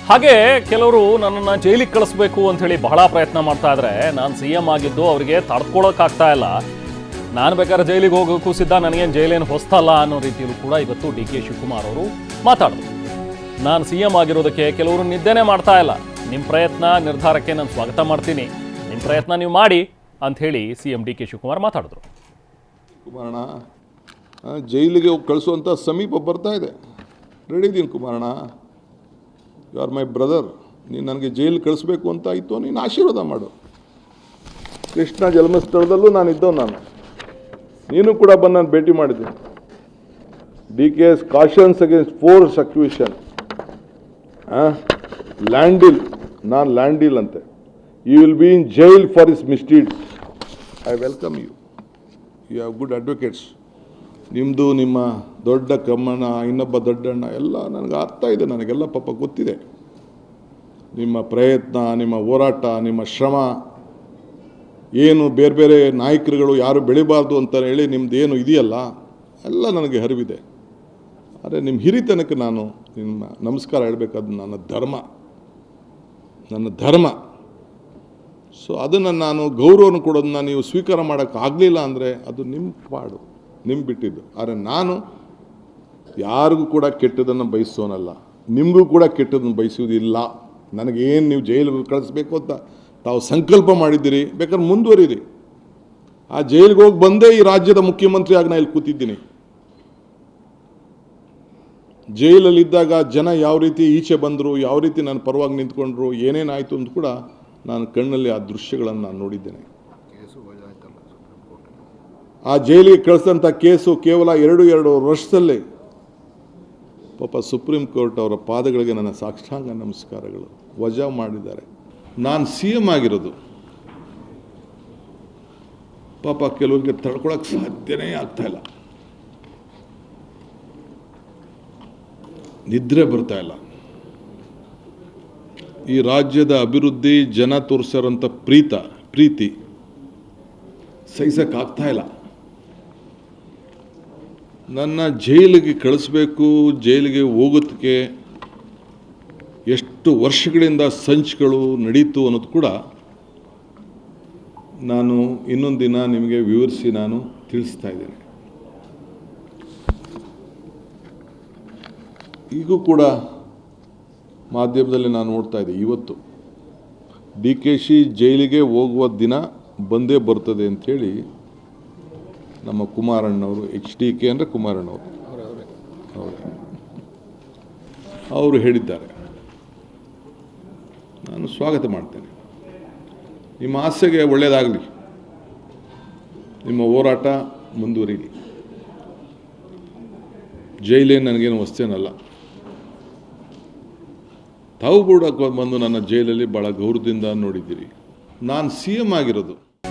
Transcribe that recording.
ಹಾಗೆ ಕೆಲವರು ನನ್ನನ್ನು ಜೈಲಿಗೆ ಕಳಿಸ್ಬೇಕು ಅಂತ ಹೇಳಿ ಬಹಳ ಪ್ರಯತ್ನ ಮಾಡ್ತಾ ಇದ್ರೆ ನಾನು CM ಆಗಿದ್ದು ಅವರಿಗೆ ತಡ್ಕೊಳಕ್ಕಾಗ್ತಾ ಇಲ್ಲ. ನಾನು ಬೇಕಾದ್ರೆ ಜೈಲಿಗೆ ಹೋಗೋಕ್ಕೂ ಸಿದ್ಧ, ನನಗೇನು ಜೈಲೇನು ಹೊಸ್ತಲ್ಲ ಅನ್ನೋ ರೀತಿಯಲ್ಲೂ ಕೂಡ ಇವತ್ತು DK ಶಿವಕುಮಾರ್ ಅವರು ಮಾತಾಡಿದ್ರು. ನಾನು CM ಆಗಿರೋದಕ್ಕೆ ಕೆಲವರು ನಿದ್ದೆನೇ ಮಾಡ್ತಾ ಇಲ್ಲ. ನಿಮ್ಮ ಪ್ರಯತ್ನ ನಿರ್ಧಾರಕ್ಕೆ ನಾನು ಸ್ವಾಗತ ಮಾಡ್ತೀನಿ, ನಿಮ್ಮ ಪ್ರಯತ್ನ ನೀವು ಮಾಡಿ ಅಂತ ಹೇಳಿ CM DK ಶಿವಕುಮಾರ್ ಮಾತಾಡಿದ್ರು. ಕುಮಾರಣ್ಣ, ಜೈಲಿಗೆ ಹೋಗಿ ಕಳಿಸುವಂಥ ಸಮೀಪ ಬರ್ತಾ ಇದೆ. ರೆಡಿ ಇದ್ದೀನಿ ಕುಮಾರಣ್ಣ, ಯು ಆರ್ ಮೈ ಬ್ರದರ್. ನೀನು ನನಗೆ ಜೈಲಿಗೆ ಕಳಿಸ್ಬೇಕು ಅಂತ ಆಯಿತು, ನೀನು ಆಶೀರ್ವಾದ ಮಾಡು. ಕೃಷ್ಣ ಜನ್ಮಸ್ಥಳದಲ್ಲೂ ನಾನು ನೀನು ಕೂಡ ಬಂದು ನಾನು ಭೇಟಿ ಮಾಡಿದ್ದೀನಿ. DK's cautions against force acquisition, ಲ್ಯಾಂಡಿಲ್, ನಾನು ಲ್ಯಾಂಡಿಲ್ ಅಂತೆ. You will be in jail for his misdeeds. I welcome you. You have good advocates. ನಿಮ್ಮದು ನಿಮ್ಮ ದೊಡ್ಡ ಕಮ್ಮನ, ಇನ್ನೊಬ್ಬ ದೊಡ್ಡಣ್ಣ ಎಲ್ಲ ನನಗೆ ಅರ್ಥ ಇದೆ, ನನಗೆಲ್ಲ ಪಾಪ ಗೊತ್ತಿದೆ. ನಿಮ್ಮ ಪ್ರಯತ್ನ, ನಿಮ್ಮ ಹೋರಾಟ, ನಿಮ್ಮ ಶ್ರಮ ಏನು, ಬೇರೆ ಬೇರೆ ನಾಯಕರುಗಳು ಯಾರು ಬೆಳಿಬಾರ್ದು ಅಂತ ಹೇಳಿ ನಿಮ್ಮದು ಏನು ಇದೆಯಲ್ಲ ಎಲ್ಲ ನನಗೆ ಅರಿವಿದೆ. ಆದರೆ ನಿಮ್ಮ ಹಿರಿತನಕ್ಕೆ ನಾನು ನಿಮ್ಮ ನಮಸ್ಕಾರ ಹೇಳಬೇಕಾದ ನನ್ನ ಧರ್ಮ. ಸೊ ಅದನ್ನು ನಾನು ಗೌರವವನ್ನು ಕೊಡೋದನ್ನ ನೀವು ಸ್ವೀಕಾರ ಮಾಡೋಕ್ಕಾಗಲಿಲ್ಲ ಅಂದರೆ ಅದು ನಿಮ್ಮ ಪಾಡು, ನಿಮ್ಗೆ ಬಿಟ್ಟಿದ್ದು. ಆದರೆ ನಾನು ಯಾರಿಗೂ ಕೂಡ ಕೆಟ್ಟದನ್ನು ಬಯಸೋನಲ್ಲ, ನಿಮಗೂ ಕೂಡ ಕೆಟ್ಟದನ್ನು ಬಯಸುವುದಿಲ್ಲ. ನನಗೇನು ನೀವು ಜೈಲಿಗೆ ಕಳಿಸ್ಬೇಕು ಅಂತ ತಾವು ಸಂಕಲ್ಪ ಮಾಡಿದ್ದೀರಿ, ಬೇಕಾದ್ರೆ ಮುಂದುವರಿರಿ. ಆ ಜೈಲಿಗೆ ಹೋಗಿ ಬಂದೇ ಈ ರಾಜ್ಯದ ಮುಖ್ಯಮಂತ್ರಿ ಆಗಿ ನಾನು ಇಲ್ಲಿ ಕೂತಿದ್ದೀನಿ. ಜೈಲಲ್ಲಿದ್ದಾಗ ಜನ ಯಾವ ರೀತಿ ಈಚೆ ಬಂದರು, ಯಾವ ರೀತಿ ನನ್ನ ಪರವಾಗಿ ನಿಂತ್ಕೊಂಡ್ರು, ಏನೇನಾಯಿತು ಅಂತ ಕೂಡ ನಾನು ಕಣ್ಣಲ್ಲಿ ಆ ದೃಶ್ಯಗಳನ್ನು ನಾನು ನೋಡಿದ್ದೇನೆ. ಆ ಜೈಲಿಗೆ ಕಳಿಸಿದಂಥ ಕೇಸು ಕೇವಲ ಎರಡು ವರ್ಷದಲ್ಲೇ ಪಾಪ ಸುಪ್ರೀಂ ಕೋರ್ಟ್ ಅವರ ಪಾದಗಳಿಗೆ ನನ್ನ ಸಾಷ್ಟಾಂಗ ನಮಸ್ಕಾರಗಳು ವಜಾ ಮಾಡಿದ್ದಾರೆ. ನಾನು CM ಆಗಿರೋದು ಪಾಪ ಕೆಲವರಿಗೆ ತಡ್ಕೊಳಕ್ಕೆ ಸಾಧ್ಯನೇ ಆಗ್ತಾ ಇಲ್ಲ, ನಿದ್ರೆ ಬರ್ತಾ ಇಲ್ಲ. ಈ ರಾಜ್ಯದ ಅಭಿವೃದ್ಧಿ, ಜನ ತೋರಿಸಿರೋಂಥ ಪ್ರೀತಿ ಸಹಿಸಕ್ಕಾಗ್ತಾ ಇಲ್ಲ. ನನ್ನ ಜೈಲಿಗೆ ಕಳಿಸ್ಬೇಕು, ಜೈಲಿಗೆ ಹೋಗೋದಕ್ಕೆ ಎಷ್ಟು ವರ್ಷಗಳಿಂದ ಸಂಚುಗಳು ನಡೀತು ಅನ್ನೋದು ಕೂಡ ನಾನು ಇನ್ನೊಂದು ದಿನ ನಿಮಗೆ ವಿವರಿಸಿ ನಾನು ತಿಳಿಸ್ತಾ ಇದ್ದೇನೆ. ಈಗೂ ಕೂಡ ಮಾಧ್ಯಮದಲ್ಲಿ ನಾನು ನೋಡ್ತಾ ಇದ್ದೆ, ಇವತ್ತು DKಶಿ ಜೈಲಿಗೆ ಹೋಗುವ ದಿನ ಬಂದೇ ಬರ್ತದೆ ಅಂಥೇಳಿ ನಮ್ಮ ಕುಮಾರಣ್ಣವರು, HDK ಅಂದರೆ ಕುಮಾರಣ್ಣವರು ಅವರು ಹೇಳಿದ್ದಾರೆ. ನಾನು ಸ್ವಾಗತ ಮಾಡ್ತೇನೆ. ನಿಮ್ಮ ಆಸೆಗೆ ಒಳ್ಳೆಯದಾಗಲಿ, ನಿಮ್ಮ ಹೋರಾಟ ಮುಂದುವರಿಲಿ. ಜೈಲೇನು ನನಗೇನು ವಸ್ತೇನಲ್ಲ. ತಾವು ಕೂಡ ಬಂದು ನನ್ನ ಜೈಲಲ್ಲಿ ಭಾಳ ಗೌರವದಿಂದ ನೋಡಿದ್ದೀರಿ. ನಾನು CM ಆಗಿರೋದು